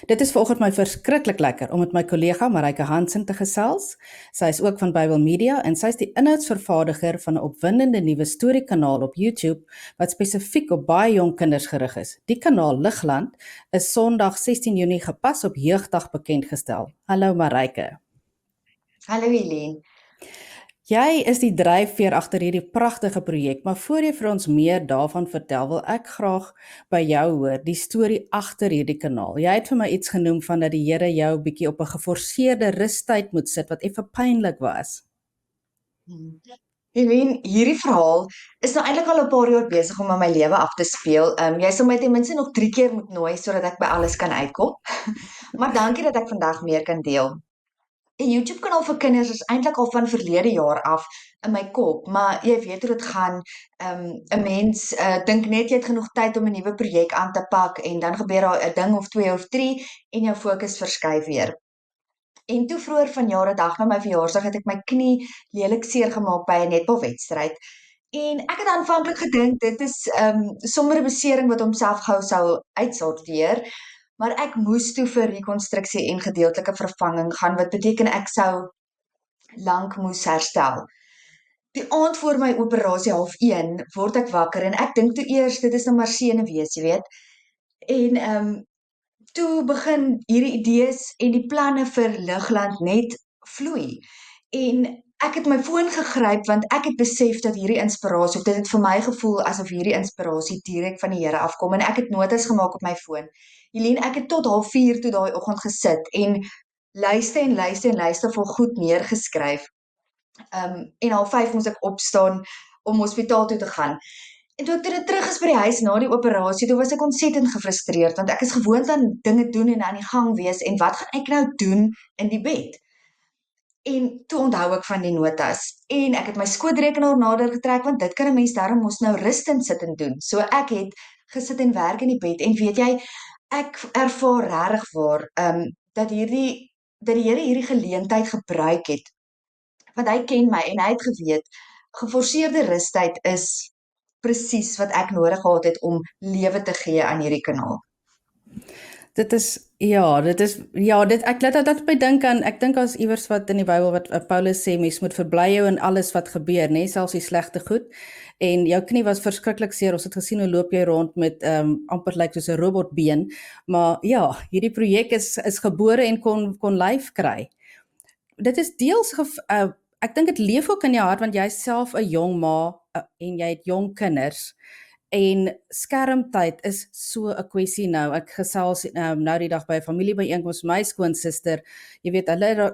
Dit is vanoggend my verskriklik lekker om met my kollega Marijke Hansen te gesels. Sy is ook van Bybel Media en sy is die inhoudsvervaardiger van 'n opwindende nuwe storiekanaal op YouTube wat spesifiek op baie jong kinders gerig is. Die kanaal Ligland is Sondag 16 Junie gepas op Jeugdag bekendgestel. Hallo Marijke. Hallo Helene. Jy is die dryfveer agter hierdie pragtige projek, maar voor jy vir ons meer daarvan vertel, wil ek graag by jou hoor, die storie agter hierdie kanaal. Jy het vir my iets genoem van dat die Here jou bietjie op 'n geforseerde rustyd moet sit, wat effe pynlik was. Helene, hierdie verhaal is nou eintlik al 'n paar jaar besig om in my lewe af te speel. Jy sal my ten minste nog 3 keer moet nooi sodat ek by alles kan uitkom. Maar dankie dat ek vandag meer kan deel. 'n YouTube kanaal vir kinders is eintlik al van verlede jaar af in my kop, maar jy weet hoe dit gaan. 'n Mens dink net jy het genoeg tyd om 'n nuwe projek aan te pak en dan gebeur daar 'n ding of 2 of 3 en jou fokus verskuif weer. En toe vroeër vanjaar 'n dag na my verjaarsdag het ek my knie lelik seer gemaak by 'n netbalwedstryd. En ek het aanvanklik gedink dit is sommer 'n besering wat homself gou sou uitsorteer, maar ek moes toe vir rekonstruksie en gedeeltelike vervanging gaan, wat beteken ek sou lank moes herstel. Die aand voor my operasie 12:30 word ek wakker en ek dink toe eers dit is nou maar senuwees, jy weet. En toe begin hierdie idees en die planne vir Ligland net vloei. En ek het my foon gegryp want ek het besef dat hierdie inspirasie, of dit het vir my gevoel asof hierdie inspirasie direk van die Here afkom en ek het notas gemaak op my foon. Helene, ek het tot 04:30 toe daai oggend gesit en lyste vol goed neergeskryf. En 05:30 moes ek opstaan om hospitaal toe te gaan. En toe ek dit terug is by die huis na die operasie, toe was ek ontsettend gefrustreerd want ek is gewoond aan dinge doen en aan die gang wees en wat gaan ek nou doen in die bed? En toe onthou ek van die notas en ek het my skootrekenaar nader getrek want dit kan 'n mens darm mos nou rustend sit en doen. So ek het gesit en werk in die bed en weet jy, ek ervaar regtig waar dat die Here hierdie geleentheid gebruik het. Want hy ken my en hy het geweet geforseerde rustyd is presies wat ek nodig gehad het om lewe te gee aan hierdie kanaal. Dit is ek laat dat by dink aan, ek dink as iewers wat in die Bybel wat Paulus sê, mens moet verbly jou in alles wat gebeur, nê, selfs die slegte goed. En jou knie was verskriklik seer. Ons het gesien hoe loop jy rond met amper lyk soos 'n robotbeen. Maar ja, hierdie projek is gebore en kon lyf kry. Dit is deels ek dink dit leef ook in jou hart want jy is self 'n jong ma en jy het jong kinders. En skermtyd is so 'n kwessie nou. Ek gesels nou die dag by 'n familiebyeenkoms, my skoonsister, jy weet,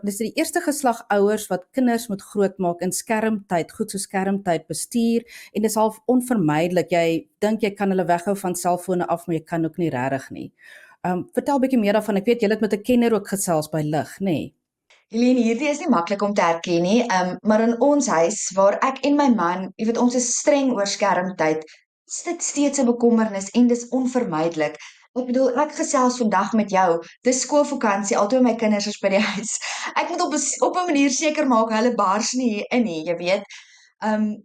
dis die eerste geslag ouers wat kinders moet grootmaak in skermtyd, goed so skermtyd bestuur, en dis half onvermydelik. Jy dink jy kan hulle weghou van selfone af, maar jy kan ook nie regtig nie. Vertel 'n bietjie meer daarvan. Ek weet jy het met 'n kenner ook gesels by Lig, nê? Nee. Helene, hierdie is nie maklik om te herken nie, maar in ons huis waar ek en my man, jy weet, ons is streng oor skermtyd, is dit steeds 'n bekommernis en dis onvermydelik. Ek bedoel, ek gesels vandag met jou, dis skoolvakansie, albei my kinders is by die huis. Ek moet op 'n manier seker maak hulle bars nie hier in nie, jy weet. En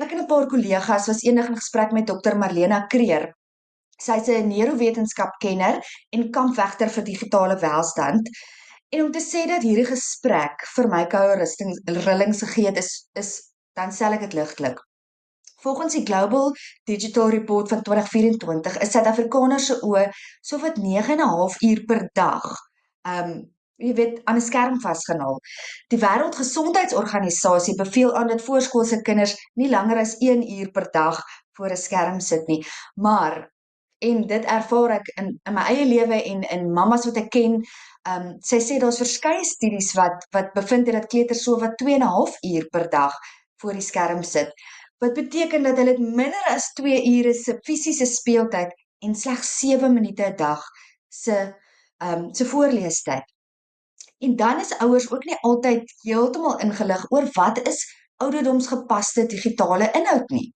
ek en 'n paar kollegas was eendag in gesprek met Dr. Marlena Kreer. Sy's 'n neurowetenskapkenner en kampvegter vir digitale welstand. En om te sê dat hierdie gesprek vir my koue rillings gegee het, is dan stel ek dit ligtelik. Volgens die Global Digital Report van 2024 is Suid-Afrikaners se oë sowat 9,5 uur per dag, jy weet, aan 'n skerm vasgenaal. Die Wêreldgesondheidsorganisasie beveel aan dat voorskoolse kinders nie langer as 1 uur per dag voor 'n skerm sit nie. Maar, en dit ervaar ek in my eie lewe en in mammas wat ek ken, sy sê daar's verskeie studies wat bevind het dat kleuters so wat 2,5 uur per dag voor die skerm sit. Wat beteken dat hulle minder as 2 ure se fisiese speeltyd en slegs 7 minute 'n dag se voorleestyd. En dan is ouers ook nie altyd heeltemal ingelig oor wat is ouderdomsgepaste digitale inhoud nie.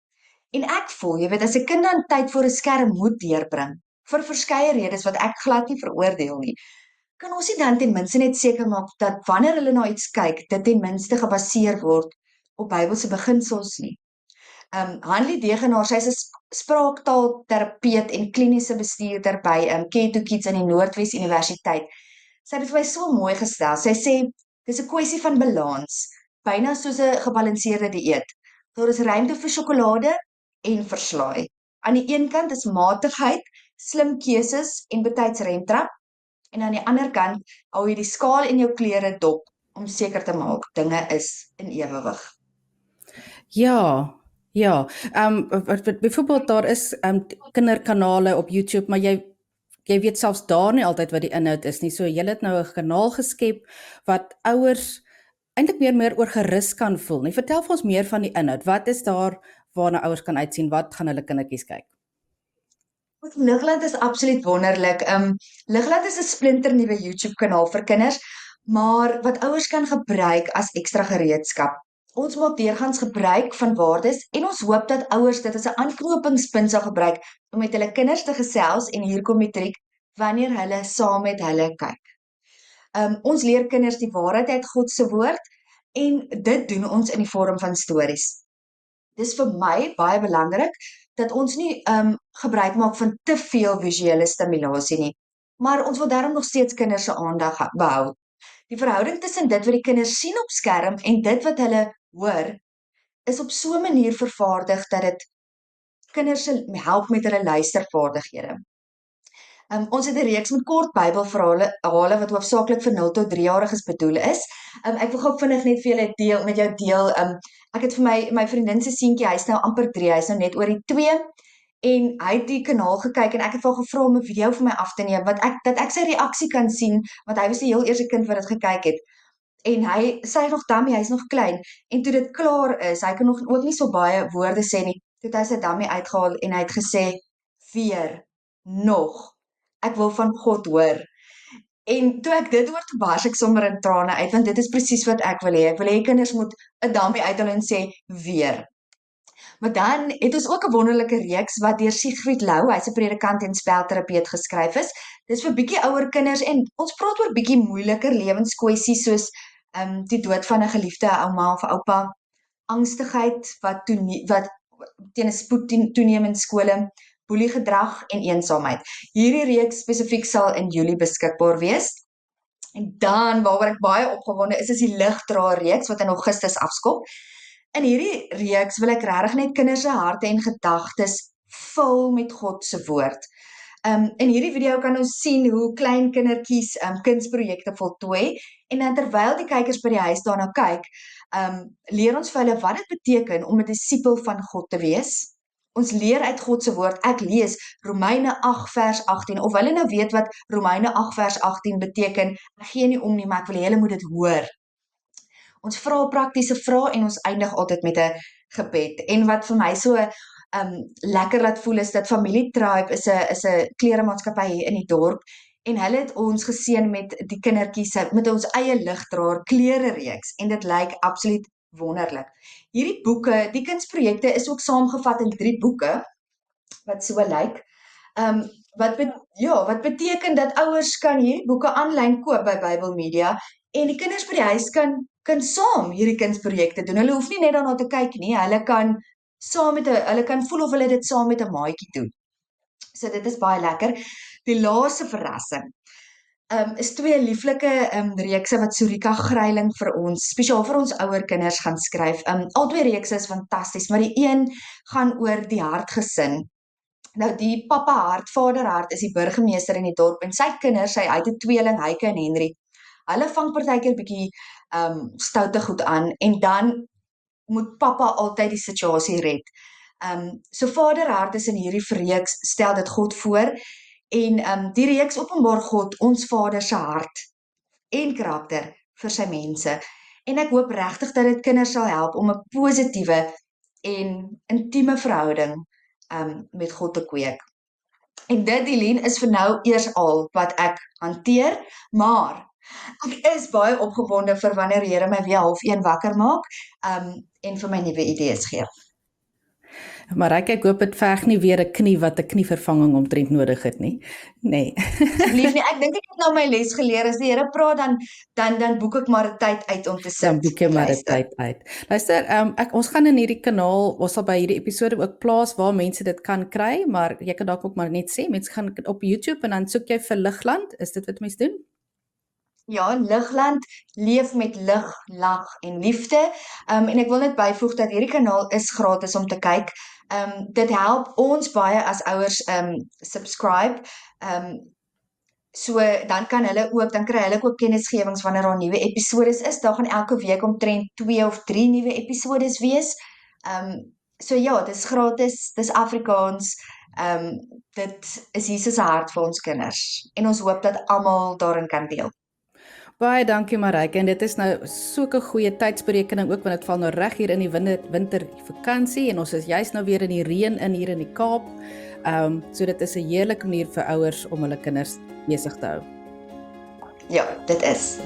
En ek voel, jy weet, as 'n kind dan tyd voor 'n skerm moet deurbring, vir verskeie redes wat ek glad nie veroordeel nie, kan ons nie dan ten minste net seker maak dat wanneer hulle na iets kyk, dit ten minste gebaseer word op Bybelse beginsels nie. Hanlie Degenaar, sy's 'n spraaktaalterapeut en kliniese bestuurder by Keto Kids aan die Noordwes Universiteit. Sy het dit vir my so mooi gestel. Sy sê dis 'n kwessie van balans, byna soos 'n gebalanseerde dieet. Daar is ruimte vir sjokolade en verslaai. Aan die een kant is matigheid, slim keuses en betyds remtrap, en aan die ander kant hou jy die skaal en jou klere dop om seker te maak dinge is in ewewig. Ja, ja. Byvoorbeeld daar is kinderkanale op YouTube, maar jy weet selfs daar nie altyd wat die inhoud is nie. So julle het nou 'n kanaal geskep wat ouers eintlik meer oor gerus kan voel nie. Vertel vir ons meer van die inhoud. Wat is daar waarna ouers kan uitsien? Wat gaan hulle kindertjies kyk? Liglaat is absoluut wonderlik. Liglaat is 'n splinternuwe YouTube kanaal vir kinders, maar wat ouers kan gebruik as ekstra gereedskap. Ons maak deurgangs gebruik van waardes en ons hoop dat ouers dit as 'n aanknopingspunt sal gebruik om met hulle kinders te gesels, en hier kom matriek, wanneer hulle saam met hulle kyk. Ons leer kinders die waarheid uit God se woord, en dit doen ons in die vorm van stories. Dis vir my baie belangrik dat ons nie gebruik maak van te veel visuele stimulasie nie, maar ons wil daarom nog steeds kinders se aandag behou. Die verhouding tussen dit wat die kinders sien op skerm en dit wat hulle hoor, is op so 'n manier vervaardig dat dit kinders help met hulle luistervaardighede. Ons het 'n reeks met kort Bybelverhale wat hoofsaaklik vir 0 tot 3-jariges bedoel is. Ek wil gou vinnig net vir julle met jou deel. Ek het vir my vriendin se seentjie, hy's nou amper 3, hy's nou net oor die 2, en hy het die kanaal gekyk en ek het vir hom gevra om 'n video vir my af te neem, dat ek sy reaksie kan sien, want hy was die heel eerste kind wat dit gekyk het. En sy nog dummy, hy's nog klein, en toe dit klaar is, hy kan nog ook nie so baie woorde sê nie, toe het hy sy dummy uitgehaal en hy het gesê, weer, nog, ek wil van God hoor. En toe ek dit hoor, toe bars ek sommer in trane uit, want dit is presies wat ek wil hê. Ek wil hê kinders moet 'n dumpie uithaal en sê weer. Maar dan het ons ook 'n wonderlike reeks wat deur Siegfried Lou, hy's 'n predikant en spelterapeut, geskryf is. Dis vir bietjie ouer kinders en ons praat oor bietjie moeiliker lewenskwessies soos die dood van 'n geliefde ouma of oupa, angstigheid wat teen 'n spoed toeneem in skole, boeliegedrag en eensaamheid. Hierdie reeks spesifiek sal in Julie beskikbaar wees. En dan waaroor ek baie opgewonde is die ligdraer reeks wat in Augustus afskop. In hierdie reeks wil ek regtig net kinders se harte en gedagtes vul met God se woord. In hierdie video kan ons sien hoe klein kindertjies kunsprojekte voltooi, en dan terwyl die kykers by die huis daarna kyk, leer ons vir hulle wat dit beteken om 'n disipel van God te wees. Ons leer uit God se woord. Ek lees Romeine 8 vers 18, of hulle nou weet wat Romeine 8 vers 18 beteken, ek gee nie om nie, maar ek wil hê hulle moet dit hoor. Ons vra praktiese vrae en ons eindig altyd met 'n gebed. En wat vir my so lekker laat voel is dat Familie Tribe is 'n kleremaatskappy hier in die dorp, en hulle het ons geseën met die kindertjies met ons eie ligdraer klere reeks, en dit lyk absoluut wonderlik. Hierdie boeke, die kunsprojekte is ook saamgevat in 3 boeke wat so lyk. Wat beteken dat ouers kan hierdie boeke aanlyn koop by Bybel Media, en die kinders by die huis kan saam hierdie kunsprojekte doen. Hulle hoef nie net daarna te kyk nie, hulle kan hulle kan voel of hulle dit saam met 'n maatjie doen. So dit is baie lekker. Die laaste verrassing is 2 lieflike reekse wat Surika Greiling vir ons, spesiaal vir ons ouer kinders, gaan skryf. Al 2 reekse is fantasties, maar die een gaan oor die Hartgesin. Nou die papa Hart, vader Hart, is die burgemeester in die dorp, en sy kinders, hy het 'n tweeling, Heike en Henry. Hulle vang partykeer bietjie stoute goed aan, en dan moet papa altyd die situasie red. So Vader Hart is in hierdie reeks, stel dit God voor, en die reeks openbaar God, ons Vader se hart en karakter vir sy mense. En ek hoop regtig dat dit kinders sal help om 'n positiewe en intieme verhouding met God te kweek. En dit, Eileen, is vir nou eers al wat ek hanteer, maar ek is baie opgewonde vir wanneer die Here my weer 0:30 wakker maak, en vir my nuwe idees gee. Maar ek hoop dit verg nie weer 'n knie wat 'n knievervanging omtrent nodig het nie. Nee. Asseblief nie. Ek dink ek het nou my les geleer. As die Here praat dan boek ek maar 'n tyd uit om te sit Dan boek jy en maar 'n luister. tyd uit. Luister, ons gaan in hierdie kanaal, ons sal by hierdie episode ook plaas waar mense dit kan kry, maar jy kan dalk ook maar net sê, mense gaan op YouTube en dan soek jy vir Ligland. Is dit wat mense doen? Ja, Ligland leef met lig, lag en liefde. En ek wil net byvoeg dat hierdie kanaal is gratis om te kyk. Dit help ons baie as ouers subscribe. So dan kry hulle ook kennisgewings wanneer daar nuwe episodes is. Daar gaan elke week omtrent 2 of 3 nuwe episodes wees. So ja, dis gratis, dis Afrikaans. Dit is Jesus se hart vir ons kinders en ons hoop dat almal daarin kan deel. Baie dankie Marijke, en dit is nou soeke goeie tydsberekening ook, want dit val nou reg hier in die wintervakansie en ons is juist nou weer in die reën hier in die Kaap. So dit is 'n heerlike manier vir ouers om hulle kinders besig te hou. Ja, dit is.